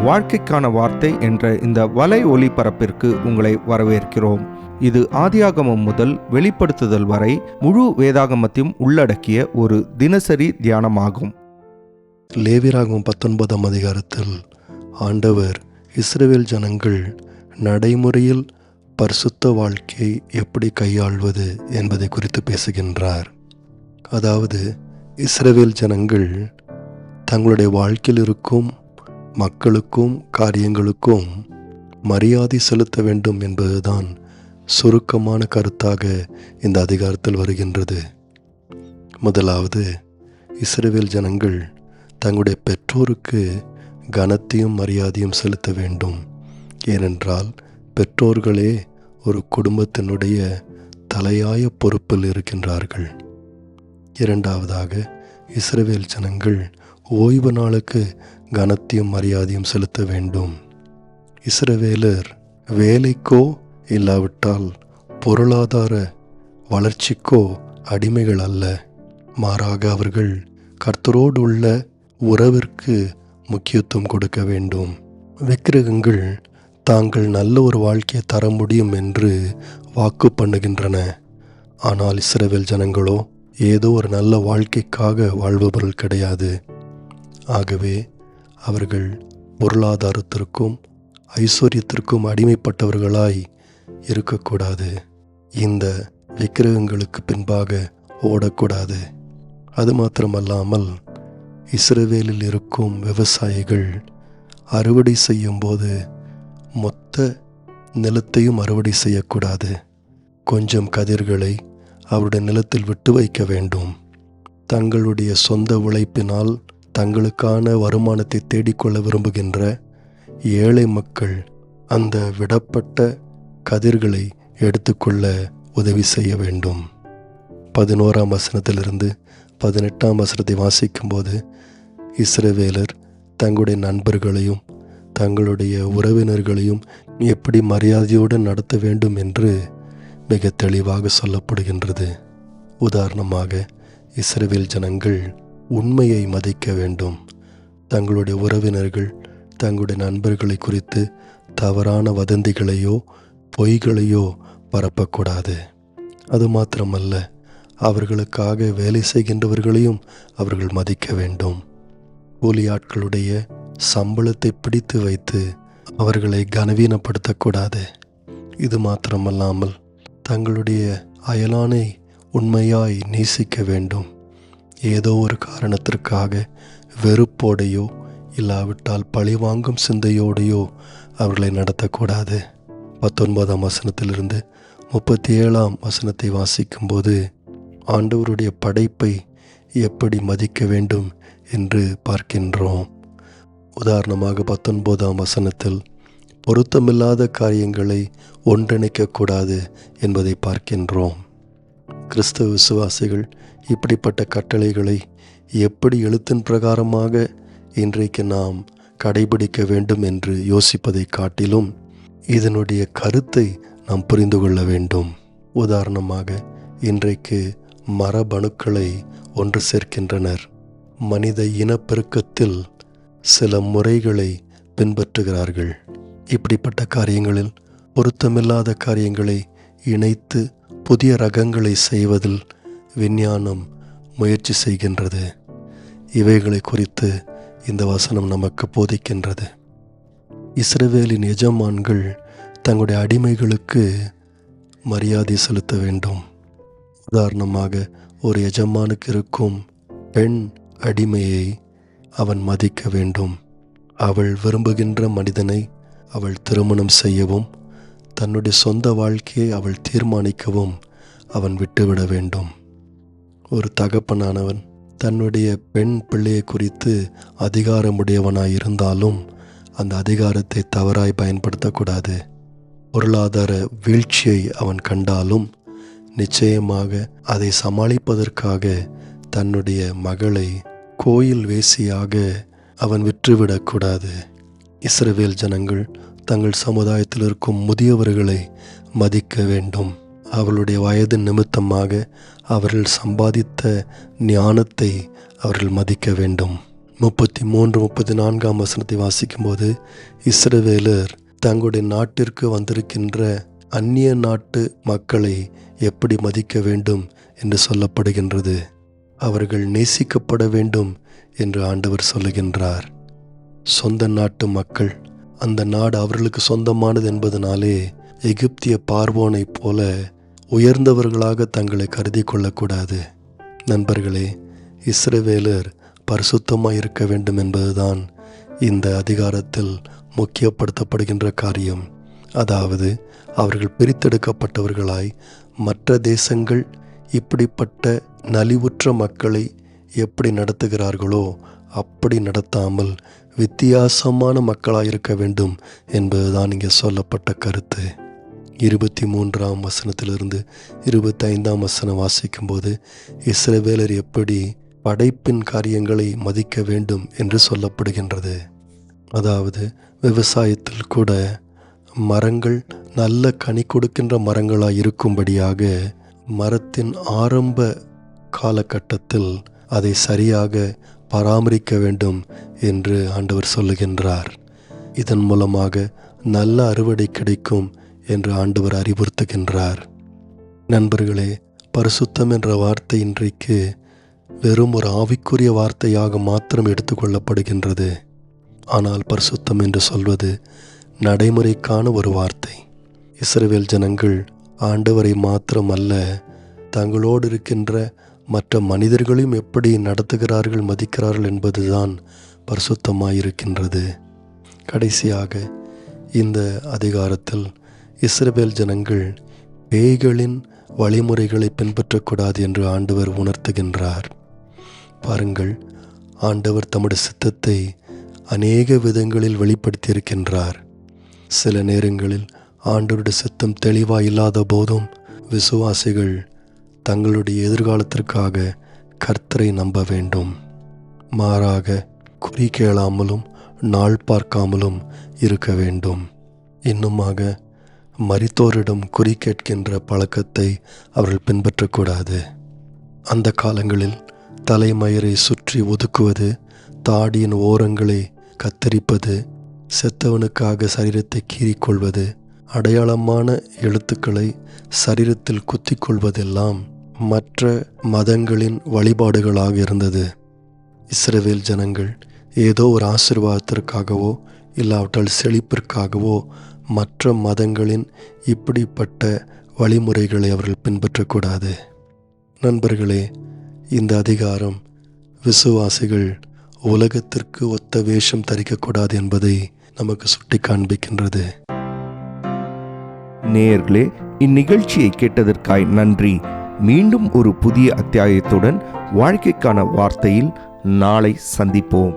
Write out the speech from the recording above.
வாழ்க்கைக்கான வார்த்தை என்ற இந்த வலை ஒளிபரப்பிற்கு உங்களை வரவேற்கிறோம். இது ஆதியாகமம் முதல் வெளிப்படுத்துதல் வரை முழு வேதாகமத்தையும் உள்ளடக்கிய ஒரு தினசரி தியானமாகும். லேவியராகமம் 19ஆம் அதிகாரத்தில் ஆண்டவர் இஸ்ரவேல் ஜனங்கள் நடைமுறையில் பரிசுத்த வாழ்க்கையை எப்படி கையாள்வது என்பதை குறித்து பேசுகின்றார். அதாவது இஸ்ரவேல் ஜனங்கள் தங்களுடைய வாழ்க்கையில் இருக்கும் மக்களுக்கும் காரியங்களுக்கும் மரியாதை செலுத்த வேண்டும் என்பதுதான் சுருக்கமான கருத்தாக இந்த அதிகாரத்தில் வருகின்றது. முதலாவது, இஸ்ரவேல் ஜனங்கள் தங்களுடைய பெற்றோருக்கு கனத்தையும் மரியாதையும் செலுத்த வேண்டும். ஏனென்றால் பெற்றோர்களே ஒரு குடும்பத்தினுடைய தலையாய பொறுப்பில் இருக்கின்றார்கள். இரண்டாவதாக, இஸ்ரவேல் ஜனங்கள் ஓய்வு நாளுக்கு கனத்தையும் மரியாதையும் செலுத்த வேண்டும். இஸ்ரவேலர் வேலைக்கோ இல்லாவிட்டால் பொருளாதார வளர்ச்சிக்கோ அடிமைகள் அல்ல. மாறாக அவர்கள் கர்த்தரோடு உள்ள உறவிற்கு முக்கியத்துவம் கொடுக்க வேண்டும். விக்கிரகங்கள் தாங்கள் நல்ல ஒரு வாழ்க்கையை தர முடியும் என்று வாக்கு பண்ணுகின்றன. ஆனால் இஸ்ரவேல் ஜனங்களோ ஏதோ ஒரு நல்ல வாழ்க்கைக்காக வாழ்பவர்கள் கிடையாது. ஆகவே அவர்கள் பொருளாதாரத்திற்கும் ஐஸ்வர்யத்திற்கும் அடிமைப்பட்டவர்களாய் இருக்கக்கூடாது. இந்த விக்கிரகங்களுக்கு பின்பாக ஓடக்கூடாது. அது மாத்திரமல்லாமல் இஸ்ரவேலில் இருக்கும் விவசாயிகள் அறுவடை செய்யும் போது மொத்த நிலத்தையும் அறுவடை செய்யக்கூடாது. கொஞ்சம் கதிர்களை அவருடைய நிலத்தில் விட்டு வைக்க வேண்டும். தங்களுடைய சொந்த உழைப்பினால் தங்களுக்கான வருமானத்தை தேடிக்கொள்ள விரும்புகின்ற ஏழை மக்கள் அந்த விடப்பட்ட கதிர்களை எடுத்துக்கொள்ள உதவி செய்ய வேண்டும். 11ஆம் வசனத்திலிருந்து 18ஆம் வசனத்தை வாசிக்கும்போது இஸ்ரவேலர் தங்களுடைய நண்பர்களையும் தங்களுடைய உறவினர்களையும் எப்படி மரியாதையோடு நடத்த வேண்டும் என்று மிக தெளிவாக சொல்லப்படுகின்றது. உதாரணமாக, இஸ்ரவேல் ஜனங்கள் உண்மையை மதிக்க வேண்டும். தங்களுடைய உறவினர்கள் தங்களுடைய நண்பர்களை குறித்து தவறான வதந்திகளையோ பொய்களையோ பரப்பக்கூடாது. அது மாத்திரமல்ல, அவர்களுக்காக வேலை செய்கின்றவர்களையும் அவர்கள் மதிக்க வேண்டும். கூலியாட்களுடைய சம்பளத்தை பிடித்து வைத்து அவர்களை கனவீனப்படுத்தக்கூடாது. இது மாத்திரமல்லாமல் தங்களுடைய அயலானை உண்மையாய் நேசிக்க வேண்டும். ஏதோ ஒரு காரணத்திற்காக வெறுப்போடையோ இல்லாவிட்டால் பழிவாங்கும் சிந்தையோடையோ அவர்களை நடத்தக்கூடாது. 19ஆம் வசனத்திலிருந்து 37ஆம் வசனத்தை வாசிக்கும்போது ஆண்டவருடைய படைப்பை எப்படி மதிக்க வேண்டும் என்று பார்க்கின்றோம். உதாரணமாக 19ஆம் வசனத்தில் பொருத்தமில்லாத காரியங்களை ஒன்றிணைக்கக்கூடாது என்பதை பார்க்கின்றோம். கிறிஸ்தவ விசுவாசிகள் இப்படிப்பட்ட கட்டளைகளை எப்படி எழுத்தின் பிரகாரமாக இன்றைக்கு நாம் கடைபிடிக்க வேண்டும் என்று யோசிப்பதை காட்டிலும் இதனுடைய கருத்தை நாம் புரிந்து கொள்ள வேண்டும். உதாரணமாக, இன்றைக்கு மரபணுக்களை ஒன்று சேர்க்கின்றனர். மனித இனப்பெருக்கத்தில் சில முறைகளை பின்பற்றுகிறார்கள். இப்படிப்பட்ட காரியங்களில் பொருத்தமில்லாத காரியங்களை இணைத்து புதிய ரகங்களை செய்வதில் விஞ்ஞானம் முயற்சி செய்கின்றது. இவைகளை குறித்து இந்த வசனம் நமக்கு போதிக்கின்றது. இஸ்ரவேலின் எஜமான்கள் தங்களுடைய அடிமைகளுக்கு மரியாதை செலுத்த வேண்டும். உதாரணமாக, ஒரு எஜமானுக்கு இருக்கும் பெண் அடிமையை அவன் மதிக்க வேண்டும். அவள் விரும்புகின்ற மனிதனை அவள் திருமணம் செய்யவும் தன்னுடைய சொந்த வாழ்க்கையை அவள் தீர்மானிக்கவும் அவன் விட்டுவிட வேண்டும். ஒரு தகப்பனானவன் தன்னுடைய பெண் பிள்ளையை குறித்து அதிகாரமுடையவனாய் இருந்தாலும் அந்த அதிகாரத்தை தவறாய் பயன்படுத்தக்கூடாது. பொருளாதார வீழ்ச்சியை அவன் கண்டாலும் நிச்சயமாக அதை சமாளிப்பதற்காக தன்னுடைய மகளை கோயில் வேசியாக அவன் விற்றுவிடக்கூடாது. இஸ்ரவேல் ஜனங்கள் தங்கள் சமுதாயத்தில் இருக்கும் முதியவர்களை மதிக்க வேண்டும். அவர்களுடைய வயது நிமித்தமாக அவர்கள் சம்பாதித்த ஞானத்தை அவர்கள் மதிக்க வேண்டும். 33, 34 வசனத்தை வாசிக்கும்போது, இஸ்ரவேலர் தங்களுடைய நாட்டிற்கு வந்திருக்கின்ற அந்நிய நாட்டு மக்களை எப்படி மதிக்க வேண்டும் என்று சொல்லப்படுகின்றது. அவர்கள் நேசிக்கப்பட வேண்டும் என்று ஆண்டவர் சொல்லுகின்றார். சொந்த நாட்டு மக்கள், அந்த நாடு அவர்களுக்கு சொந்தமானது என்பதனாலே எகிப்திய பார்வோனைப் போல உயர்ந்தவர்களாக தங்களை கருதி கொள்ளக்கூடாது. நண்பர்களே, இஸ்ரவேலர் பரிசுத்தமாக இருக்க வேண்டும் என்பதுதான் இந்த அதிகாரத்தில் முக்கியப்படுத்தப்படுகின்ற காரியம். அதாவது அவர்கள் பிரித்தெடுக்கப்பட்டவர்களாய் மற்ற தேசங்கள் இப்படிப்பட்ட நலிவுற்ற மக்களை எப்படி நடத்துகிறார்களோ அப்படி நடத்தாமல் வித்தியாசமான மக்களாயிருக்க வேண்டும் என்பதுதான் இங்கே சொல்லப்பட்ட கருத்து. 23ஆம் வசனத்திலிருந்து 25ஆம் வசனம் வாசிக்கும்போது, இஸ்ரவேலர் எப்படி படைப்பின் காரியங்களை மதிக்க வேண்டும் என்று சொல்லப்படுகின்றது. அதாவது விவசாயத்தில் கூட மரங்கள் நல்ல கனி கொடுக்கின்ற மரங்களாய் இருக்கும்படியாக மரத்தின் ஆரம்ப காலகட்டத்தில் அதை சரியாக பராமரிக்க வேண்டும் என்று ஆண்டவர் சொல்லுகின்றார். இதன் மூலமாக நல்ல அறுவடை கிடைக்கும் என்று ஆண்டவர் அறிவுறுத்துகின்றார். நண்பர்களே, பரிசுத்தம் என்ற வார்த்தை இன்றைக்கு வெறும் ஒரு ஆவிக்குரிய வார்த்தையாக மாத்திரம் எடுத்துக்கொள்ளப்படுகின்றது. ஆனால் பரிசுத்தம் என்று சொல்வது நடைமுறைக்கான ஒரு வார்த்தை. இஸ்ரவேல் ஜனங்கள் ஆண்டவரை மாத்திரமல்ல, தங்களோடு இருக்கின்ற மற்ற மனிதர்களையும் எப்படி நடத்துகிறார்கள், மதிக்கிறார்கள் என்பதுதான் பரிசுத்தமாயிருக்கின்றது. கடைசியாக இந்த அதிகாரத்தில் இஸ்ரவேல் ஜனங்கள் பேய்களின் வழிமுறைகளை பின்பற்றக்கூடாது என்று ஆண்டவர் உணர்த்துகின்றார். பாருங்கள், ஆண்டவர் தம்முடைய சித்தத்தை அநேக விதங்களில் வெளிப்படுத்தியிருக்கின்றார். சில நேரங்களில் ஆண்டவருடைய சித்தம் தெளிவாக இல்லாத போதும் விசுவாசிகள் தங்களுடைய எதிர்காலத்திற்காக கர்த்தரை நம்ப வேண்டும். மாறாக குறி கேளாமலும் நாள் பார்க்காமலும் இருக்க வேண்டும். இன்னுமாக மரித்தோரிடம் குறி கேட்கின்ற பழக்கத்தை அவர்கள் பின்பற்றக்கூடாது. அந்த காலங்களில் தலைமயிரை சுற்றி ஒதுக்குவது, தாடியின் ஓரங்களை கத்தரிப்பது, செத்தவனுக்காக சரீரத்தை கீறிக்கொள்வது, அடையாளமான எழுத்துக்களை சரீரத்தில் குத்திக்கொள்வதெல்லாம் மற்ற மதங்களின் வழிபாடுகளாக இருந்தது. இஸ்ரவேல் ஜனங்கள் ஏதோ ஒரு ஆசீர்வாதத்திற்காகவோ இல்லாவிட்டால் செழிப்பிற்காகவோ மற்ற மதங்களின் இப்படிப்பட்ட வழிமுறைகளை அவர்கள் பின்பற்றக்கூடாது. நண்பர்களே, இந்த அதிகாரம் விசுவாசிகள் உலகத்திற்கு ஒத்த வேஷம் தரிக்கக்கூடாது என்பதை நமக்கு சுட்டி காண்பிக்கின்றது. நேயர்களே, இந்நிகழ்ச்சியை கேட்டதற்காய் நன்றி. மீண்டும் ஒரு புதிய அத்தியாயத்துடன் வாழ்க்கைக்கான வார்த்தையில் நாளை சந்திப்போம்.